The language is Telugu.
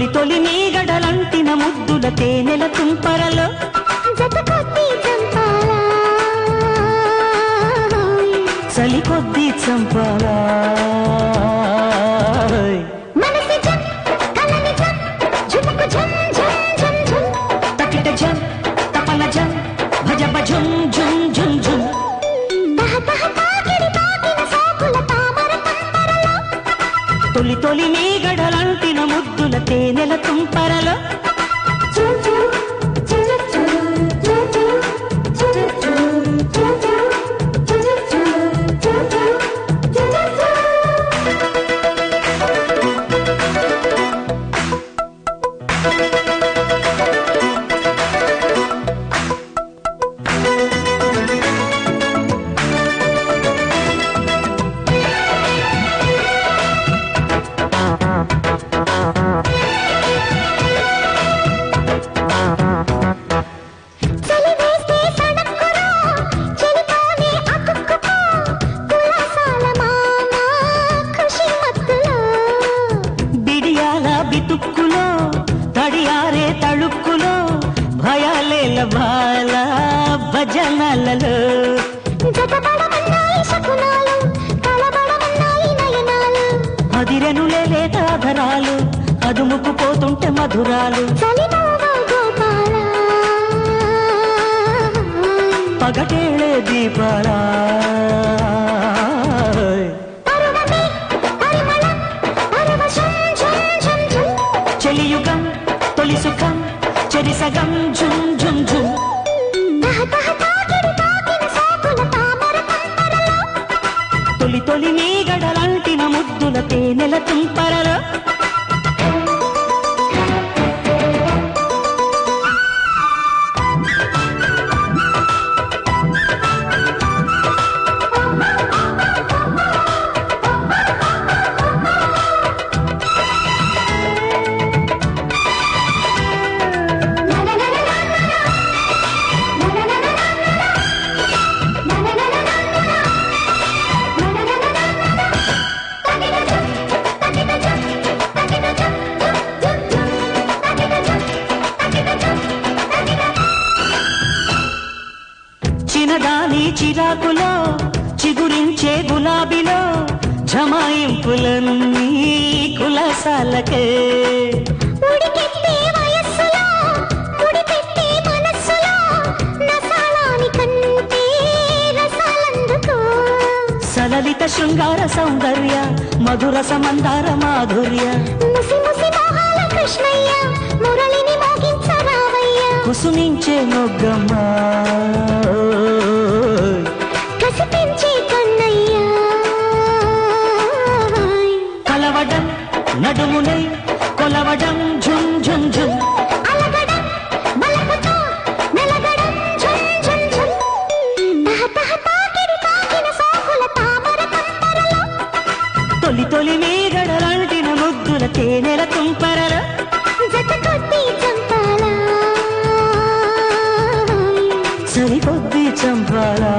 తొలి తొలి నీ గడలంటిన ముద్దుల తేనెల తుంపరలో చలి కొద్దీ చంపాలా తకిట జం తపన జం భజ భజుం జుం జుం జుం తొలి తొలి నీ గడలంటిన ముద్దుల తేనెల తుంపరలో బితుక్కులో తడియారే తళుక్కులో భయాలేల బాల భజనలలో అదిరెనులే లేతాధరాలు అదుముకు పోతుంటే మధురాలు పగటేళే దీపాలా చెలియుగం తొలి సుఖం చెరిసగం ఝుం ఝుం ఝుం తొలి తొలి నీ గడలంటిన ముద్దుల తేనెల తుంపరలో చిన్నదాని చిరాకులో చిగురించే గులాబీలో జమాయింపులన్నీ కులాసాలకే సలలిత శృంగార సౌందర్య మధుర సమందార మాధుర్య కుసుమించే మొగ్గమ్మ కలవడం నడుమునై కొలవడం ఝుం ఝుం ఝుం తొలి తొలి నీ గడలంటిన ముద్దుల తేనెల తుంపరలో సరికొద్దీ చంపాలా